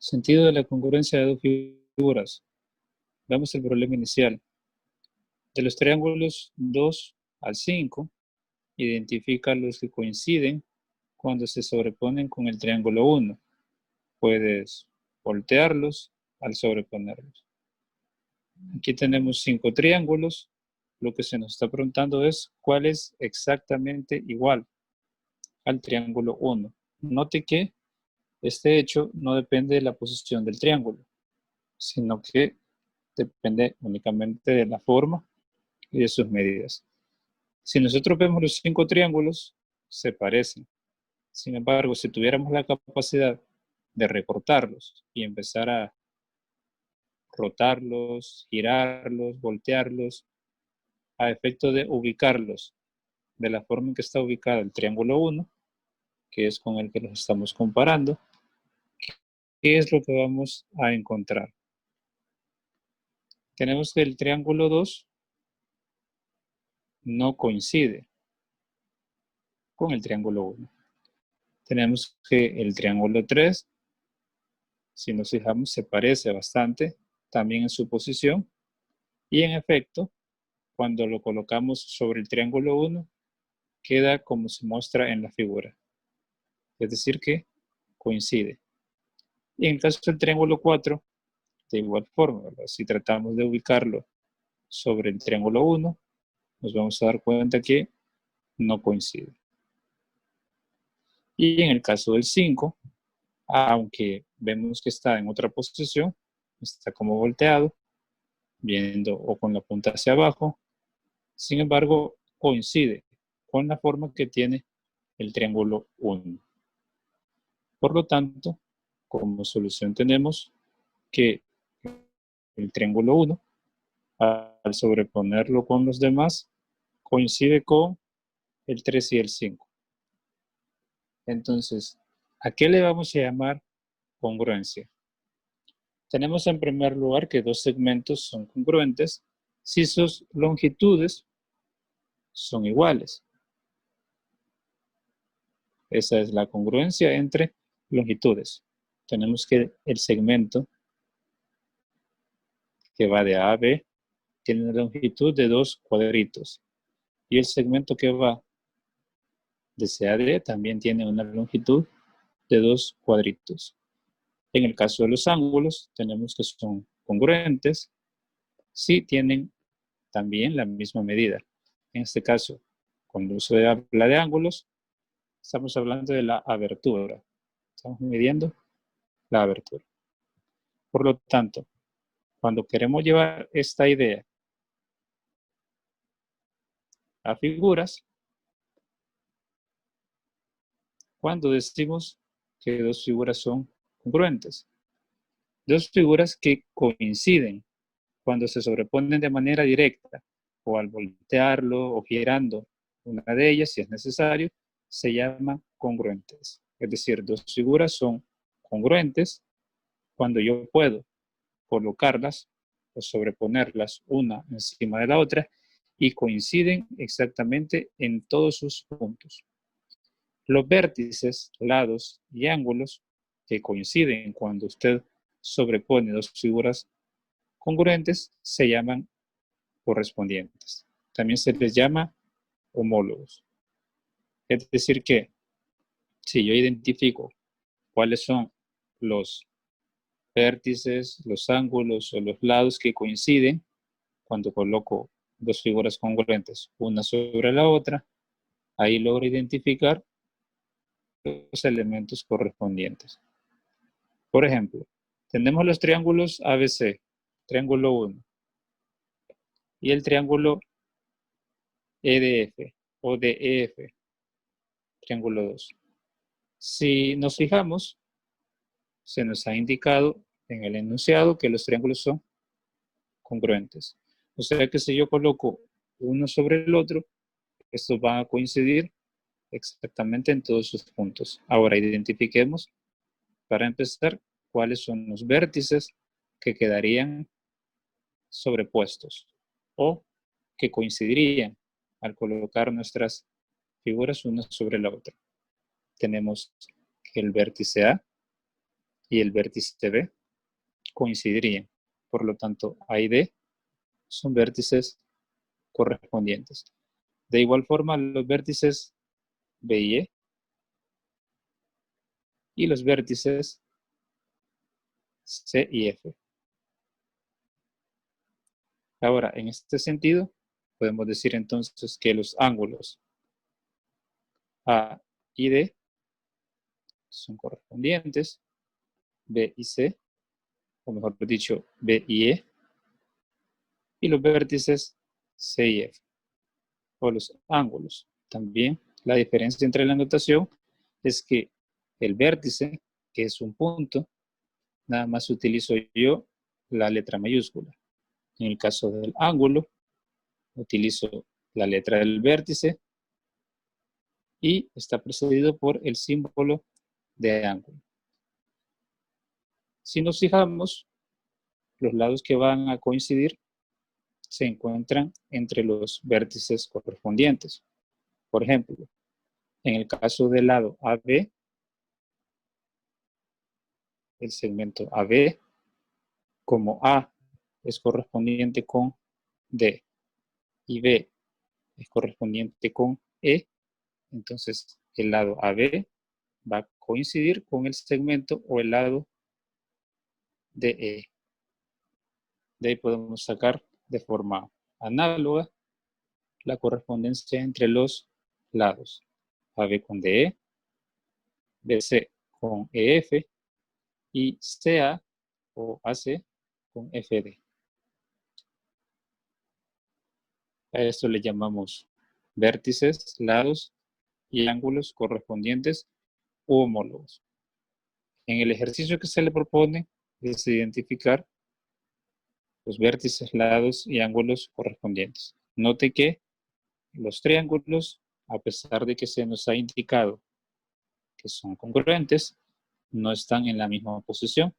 Sentido de la congruencia de dos figuras. Veamos el problema inicial. De los triángulos 2 al 5, identifica los que coinciden cuando se sobreponen con el triángulo 1. Puedes voltearlos al sobreponerlos. Aquí tenemos 5 triángulos. Lo que se nos está preguntando es cuál es exactamente igual al triángulo 1. Note que este hecho no depende de la posición del triángulo, sino que depende únicamente de la forma y de sus medidas. Si nosotros vemos los 5 triángulos, se parecen. Sin embargo, si tuviéramos la capacidad de recortarlos y empezar a rotarlos, girarlos, voltearlos, a efecto de ubicarlos de la forma en que está ubicado el triángulo 1, que es con el que los estamos comparando, ¿qué es lo que vamos a encontrar? Tenemos que el triángulo 2 no coincide con el triángulo 1. Tenemos que el triángulo 3, si nos fijamos, se parece bastante también en su posición, y en efecto, cuando lo colocamos sobre el triángulo 1, queda como se muestra en la figura. Es decir que coincide. Y en el caso del triángulo 4, de igual forma, ¿verdad? Si tratamos de ubicarlo sobre el triángulo 1, nos vamos a dar cuenta que no coincide. Y en el caso del 5, aunque vemos que está en otra posición, está como volteado, viendo o con la punta hacia abajo, sin embargo, coincide con la forma que tiene el triángulo 1. Por lo tanto, como solución tenemos que el triángulo 1, al sobreponerlo con los demás, coincide con el 3 y el 5. Entonces, ¿a qué le vamos a llamar congruencia? Tenemos en primer lugar que dos segmentos son congruentes si sus longitudes son iguales. Esa es la congruencia entre longitudes. Tenemos que el segmento que va de A a B tiene una longitud de 2 cuadritos. Y el segmento que va de C a D también tiene una longitud de 2 cuadritos. En el caso de los ángulos, tenemos que son congruentes si tienen también la misma medida. En este caso, cuando se habla de ángulos, estamos hablando de la abertura. Estamos midiendo la abertura. Por lo tanto, cuando queremos llevar esta idea a figuras, cuando decimos que dos figuras son congruentes, dos figuras que coinciden cuando se sobreponen de manera directa o al voltearlo o girando una de ellas, si es necesario, se llaman congruentes. Es decir, dos figuras son congruentes cuando yo puedo colocarlas o sobreponerlas una encima de la otra y coinciden exactamente en todos sus puntos. Los vértices, lados y ángulos que coinciden cuando usted sobrepone dos figuras congruentes se llaman correspondientes. También se les llama homólogos. Es decir que si yo identifico cuáles son los vértices, los ángulos o los lados que coinciden cuando coloco dos figuras congruentes una sobre la otra, ahí logro identificar los elementos correspondientes. Por ejemplo, tenemos los triángulos ABC, triángulo 1, y el triángulo EDF o DEF, triángulo 2. Si nos fijamos, se nos ha indicado en el enunciado que los triángulos son congruentes. O sea que si yo coloco uno sobre el otro, estos van a coincidir exactamente en todos sus puntos. Ahora identifiquemos, para empezar, cuáles son los vértices que quedarían sobrepuestos o que coincidirían al colocar nuestras figuras una sobre la otra. Tenemos el vértice A, y el vértice B coincidirían. Por lo tanto, A y D son vértices correspondientes. De igual forma, los vértices B y E y los vértices C y F. Ahora, en este sentido, podemos decir entonces que los ángulos A y D son correspondientes, B y C, o mejor dicho, B y E, y los vértices C y F, o los ángulos. También la diferencia entre la notación es que el vértice, que es un punto, nada más utilizo yo la letra mayúscula. En el caso del ángulo, utilizo la letra del vértice y está precedido por el símbolo de ángulo. Si nos fijamos, los lados que van a coincidir se encuentran entre los vértices correspondientes. Por ejemplo, en el caso del lado AB, el segmento AB, como A es correspondiente con D y B es correspondiente con E, entonces el lado AB va a coincidir con el segmento o el lado de E. De ahí podemos sacar de forma análoga la correspondencia entre los lados. AB con DE, BC con EF y CA o AC con FD. A esto le llamamos vértices, lados y ángulos correspondientes u homólogos. En el ejercicio que se le propone es identificar los vértices, lados y ángulos correspondientes. Note que los triángulos, a pesar de que se nos ha indicado que son congruentes, no están en la misma posición.